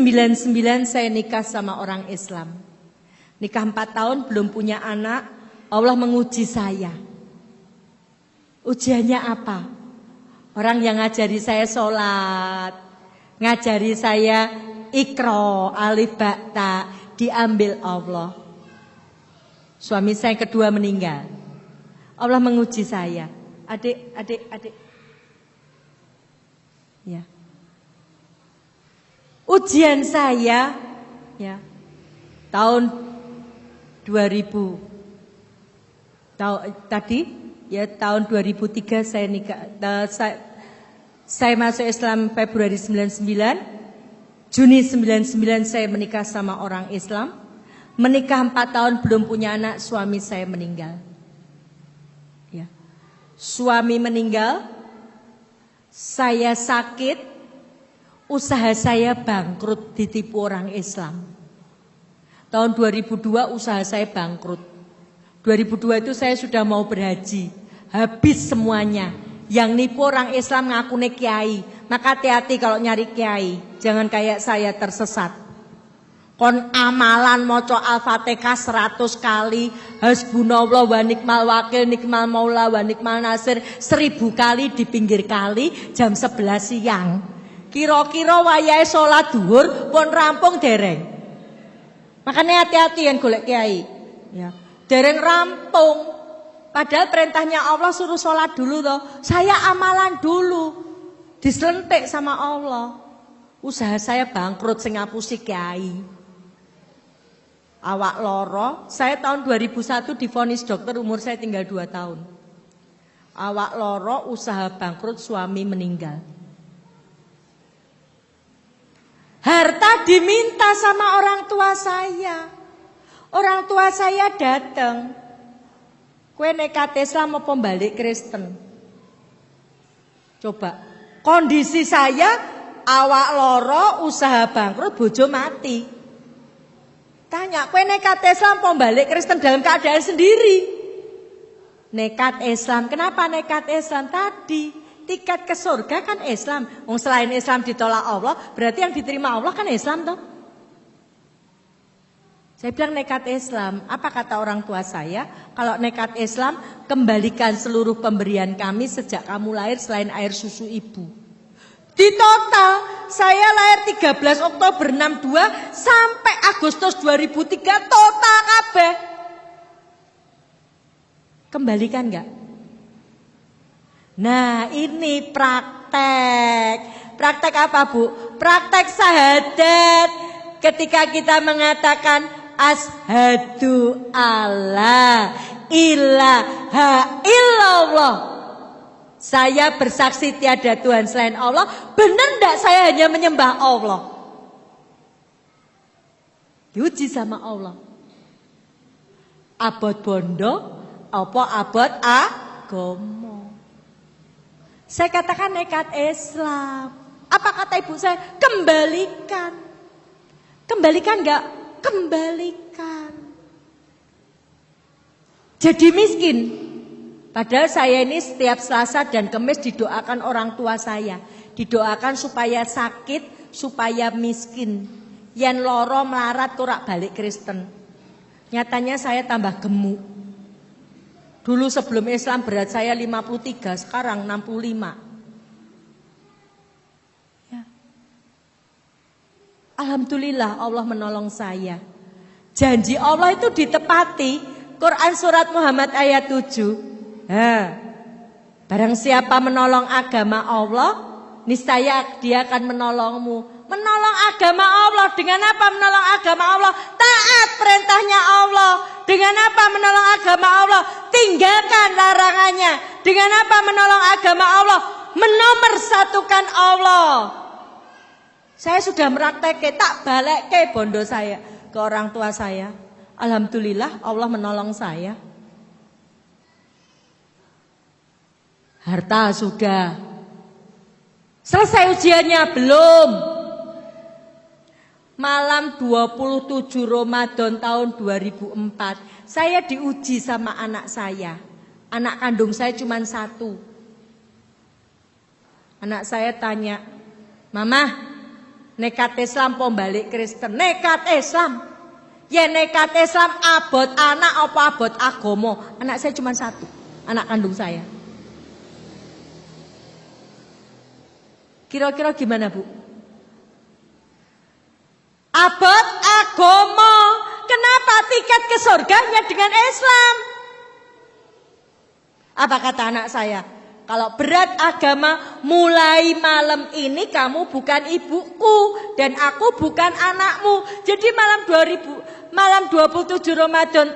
99 saya nikah sama orang Islam. Nikah 4 tahun belum punya anak, Allah menguji saya. Ujiannya apa? Orang yang ngajari saya sholat, ngajari saya Iqra, alif ba ta, diambil Allah. Suami saya kedua meninggal. Allah menguji saya. Adik. Ya. Ujian saya ya. Tahun 2000. Tahun 2003 saya nikah. Saya masuk Islam Februari 99. Juni 99 saya menikah sama orang Islam. Menikah 4 tahun belum punya anak, suami saya meninggal. Ya. Suami meninggal, saya sakit, usaha saya bangkrut ditipu orang Islam. Tahun 2002 usaha saya bangkrut. 2002 itu saya sudah mau berhaji, habis semuanya. Yang nipu orang Islam ngakune kiai. Maka hati-hati kalau nyari kiai, jangan kayak saya tersesat. Kon amalan maca Al-Fatihah 100 kali, hasbunallah wa ni'mal wakil, nikmal maula wa nikmal nasir 1000 kali di pinggir kali jam 11 siang. Kira-kira wayahe salat zuhur pun rampung dereng. Makanya hati-hati yang golek kiai. Ya, dereng rampung. Padahal perintahnya Allah suruh salat dulu toh. Saya amalan dulu. Diselentik sama Allah. Usaha saya bangkrut sing ngapusi kiai. Awak loro, saya tahun 2001 divonis dokter, umur saya tinggal 2 tahun. Awak loro, usaha bangkrut, suami meninggal. Harta diminta sama orang tua saya. Orang tua saya datang. Kue nekat Islam apa balik Kristen? Coba, kondisi saya awak loro, usaha bangkrut, bojo mati. Tanya, kue nekat Islam apa balik Kristen dalam keadaan sendiri? Nekat Islam. Kenapa nekat Islam? Tadi tiket ke surga kan Islam. Selain Islam ditolak Allah, berarti yang diterima Allah kan Islam toh. Saya bilang nekat Islam. Apa kata orang tua saya? Kalau nekat Islam, kembalikan seluruh pemberian kami sejak kamu lahir selain air susu ibu. Di total, saya lahir 13 Oktober 62 sampai Agustus 2003 total kabeh. Kembalikan enggak? Nah, ini praktek. Praktek apa, Bu? Praktek syahadat. Ketika kita mengatakan asyhadu alla ilaha illallah. Saya bersaksi tiada Tuhan selain Allah. Benar enggak saya hanya menyembah Allah? Diuji sama Allah. Abot bondo, apa abot agama? Saya katakan nekat Islam. Apa kata ibu saya? Kembalikan. Kembalikan enggak? Kembalikan. Jadi miskin. Padahal saya ini setiap Selasa dan Kamis didoakan orang tua saya. Didoakan supaya sakit, supaya miskin. Yen loro melarat turak balik Kristen. Nyatanya saya tambah gemuk. Dulu sebelum Islam berat saya 53, sekarang 65. Ya. Alhamdulillah Allah menolong saya. Janji Allah itu ditepati. Quran surat Muhammad ayat 7. Barang siapa menolong agama Allah, niscaya dia akan menolongmu. Menolong agama Allah, dengan apa menolong agama Allah? Taat perintahnya Allah. Dengan apa menolong agama Allah? Tinggalkan larangannya. Dengan apa menolong agama Allah? Menomorsatukan Allah. Saya sudah meraktek, tak balik ke bondo saya, ke orang tua saya. Alhamdulillah Allah menolong saya. Harta sudah. Selesai ujiannya belum. Malam 27 Ramadan tahun 2004, saya diuji sama anak saya. Anak kandung saya cuma 1. Anak saya tanya, "Mama, Nekat Islam po balik Kristen. Nekat Islam. Ya nekat Islam abot anak apa abot agomo. Anak saya cuma satu. Anak kandung saya. Kira-kira gimana Bu? Abot agomo. Kenapa tiket ke surganya dengan Islam? Apa kata anak saya? Kalau berat agama, mulai malam ini kamu bukan ibuku dan aku bukan anakmu. Jadi malam 27 Ramadan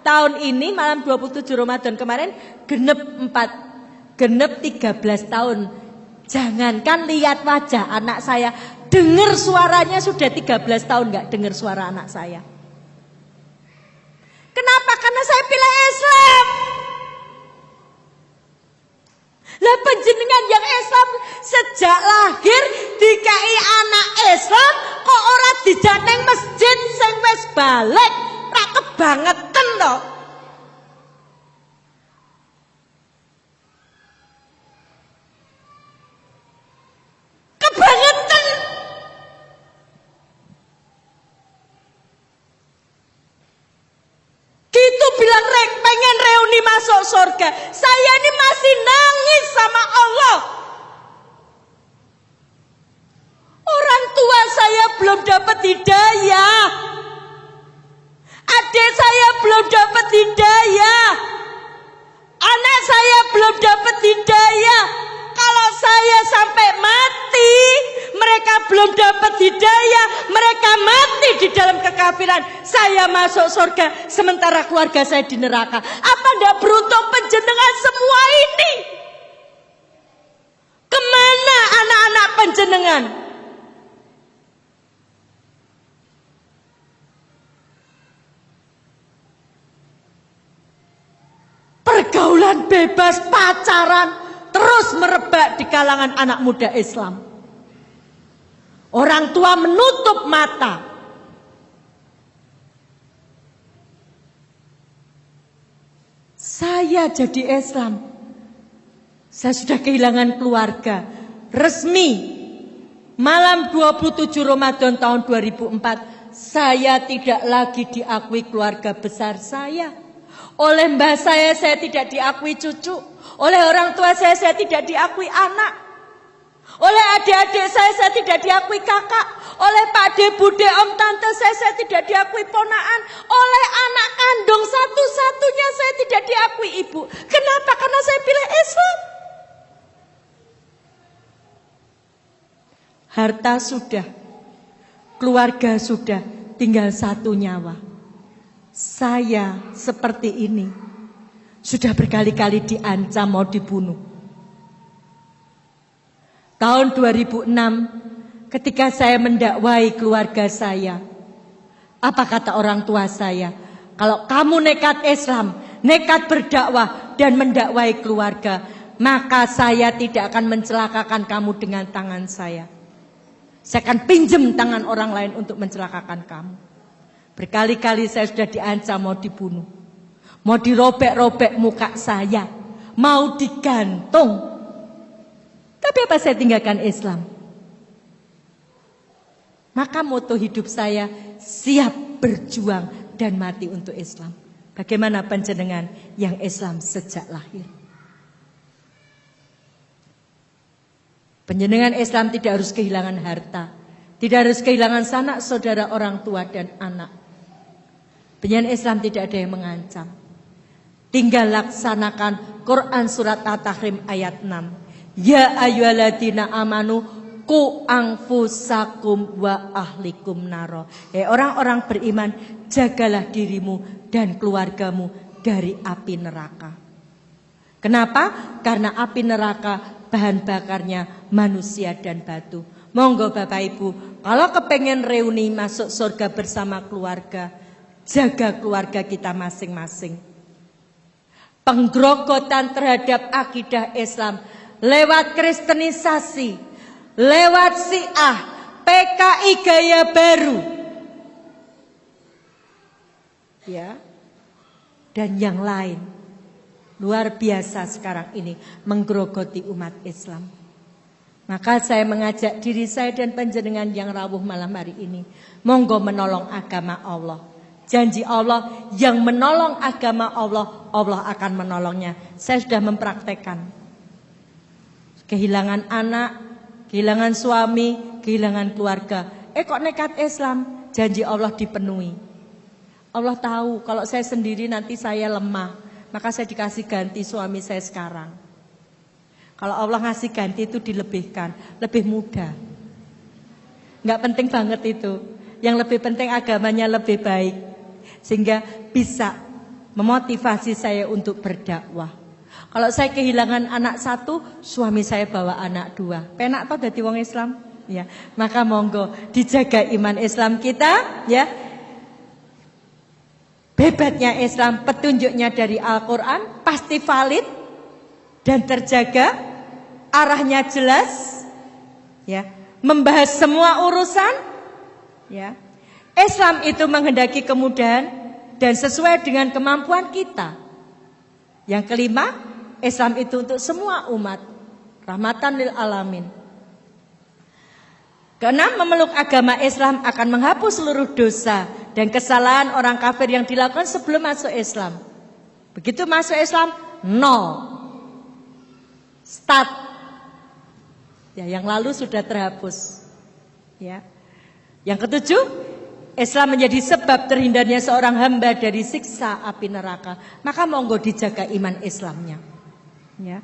tahun ini, malam 27 Ramadan kemarin genep 13 tahun. Jangankan lihat wajah anak saya, dengar suaranya sudah 13 tahun nggak dengar suara anak saya. Kenapa? Karena saya pilih Islam. Lah panjenengan yang Islam sejak lahir dikai anak Islam kok ora dijaneng masjid sing wis balik, ra kebangetan to. Kebangetan. Gitu bilang pengen reuni masuk surga. Saya ini masih nangis sama Allah. Orang tua saya belum dapat hidayah. Adik saya belum dapat hidayah. Anak saya belum dapat hidayah. Kalau saya sampai mati, mereka belum dapat hidayah, mereka mati di dalam kekafiran. Saya masuk surga, sementara keluarga saya di neraka. Apa ndak beruntung panjenengan semua ini? Kemana anak-anak panjenengan? Pergaulan bebas, pacaran terus merebak di kalangan anak muda Islam. Orang tua menutup mata. Saya jadi Islam. Saya sudah kehilangan keluarga. Resmi malam 27 Ramadan tahun 2004, saya tidak lagi diakui keluarga besar saya. Oleh mbah saya tidak diakui cucu. Oleh orang tua saya tidak diakui anak. Oleh adik-adik saya tidak diakui kakak. Oleh pak de, bude, om, tante saya tidak diakui ponaan. Oleh anak kandung satu-satunya saya tidak diakui ibu. Kenapa? Karena saya pilih Islam. Harta sudah, keluarga sudah, tinggal satu nyawa. Saya seperti ini. Sudah berkali-kali diancam mau dibunuh. Tahun 2006 ketika saya mendakwai keluarga saya, apa kata orang tua saya? Kalau kamu nekat Islam, nekat berdakwah dan mendakwai keluarga, maka saya tidak akan mencelakakan kamu dengan tangan saya. Saya akan pinjam tangan orang lain untuk mencelakakan kamu. Berkali-kali saya sudah diancam mau dibunuh. Mau dirobek-robek muka saya, mau digantung. Tapi apa saya tinggalkan Islam? Maka moto hidup saya, siap berjuang dan mati untuk Islam. Bagaimana panjenengan yang Islam sejak lahir? Panjenengan Islam tidak harus kehilangan harta, tidak harus kehilangan sanak saudara, orang tua dan anak. Panjenengan Islam tidak ada yang mengancam. Tinggal laksanakan Quran surat At-Tahrim ayat 6. Ya ayyuhalladzina amanu qu anfusakum wa ahlikum naro. Orang-orang beriman, jagalah dirimu dan keluargamu dari api neraka. Kenapa? Karena api neraka bahan bakarnya manusia dan batu. Monggo Bapak Ibu, kalau kepengen reuni masuk surga bersama keluarga, jaga keluarga kita masing-masing. Penggerogotan terhadap akidah Islam lewat kristenisasi, lewat Syiah, PKI gaya baru, ya, dan yang lain, luar biasa sekarang ini menggerogoti umat Islam. Maka saya mengajak diri saya dan panjenengan yang rawuh malam hari ini, monggo menolong agama Allah. Janji Allah, yang menolong agama Allah, Allah akan menolongnya. Saya sudah mempraktekkan. Kehilangan anak, kehilangan suami, kehilangan keluarga. Kok nekat Islam? Janji Allah dipenuhi. Allah tahu kalau saya sendiri nanti saya lemah, maka saya dikasih ganti suami saya sekarang. Kalau Allah ngasih ganti itu dilebihkan, lebih mudah. Nggak penting banget itu. Yang lebih penting agamanya lebih baik. Sehingga bisa memotivasi saya untuk berdakwah. Kalau saya kehilangan anak satu, suami saya bawa anak dua. Penak apa dadi wong Islam? Ya, maka monggo dijaga iman Islam kita, ya. Hebatnya Islam, petunjuknya dari Al-Quran pasti valid dan terjaga, arahnya jelas, ya, membahas semua urusan, ya. Islam itu menghendaki kemudahan dan sesuai dengan kemampuan kita. Yang kelima, Islam itu untuk semua umat, rahmatan lil alamin. Keenam, memeluk agama Islam akan menghapus seluruh dosa dan kesalahan orang kafir yang dilakukan sebelum masuk Islam. Begitu masuk Islam, nol. Start. Ya, yang lalu sudah terhapus. Ya. Yang ketujuh, Islam menjadi sebab terhindarnya seorang hamba dari siksa api neraka. Maka monggo dijaga iman Islamnya. Ya.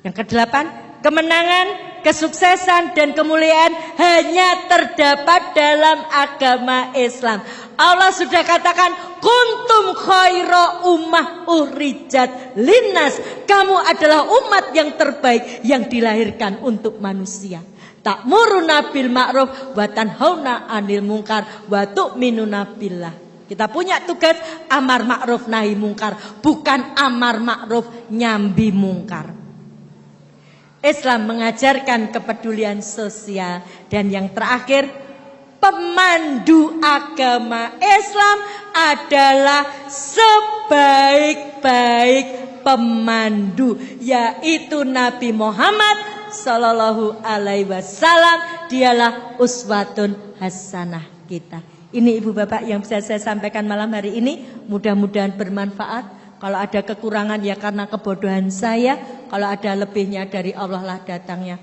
Yang kedelapan, kemenangan, kesuksesan dan kemuliaan hanya terdapat dalam agama Islam. Allah sudah katakan, kuntum khaira ummah uhrijat linnas. Kamu adalah umat yang terbaik yang dilahirkan untuk manusia. Ta'muruna bil ma'ruf wa tanhauna 'anil munkar wa tu'minuna billah. Kita punya tugas amar ma'ruf nahi mungkar, bukan amar ma'ruf nyambi mungkar. Islam mengajarkan kepedulian sosial. Dan yang terakhir, pemandu agama Islam adalah sebaik-baik pemandu, yaitu Nabi Muhammad Sallallahu Alaihi Wasallam. Dialah uswatun hasanah kita. Ini ibu bapak yang bisa saya sampaikan malam hari ini. Mudah-mudahan bermanfaat. Kalau ada kekurangan ya karena kebodohan saya. Kalau ada lebihnya dari Allah lah datangnya.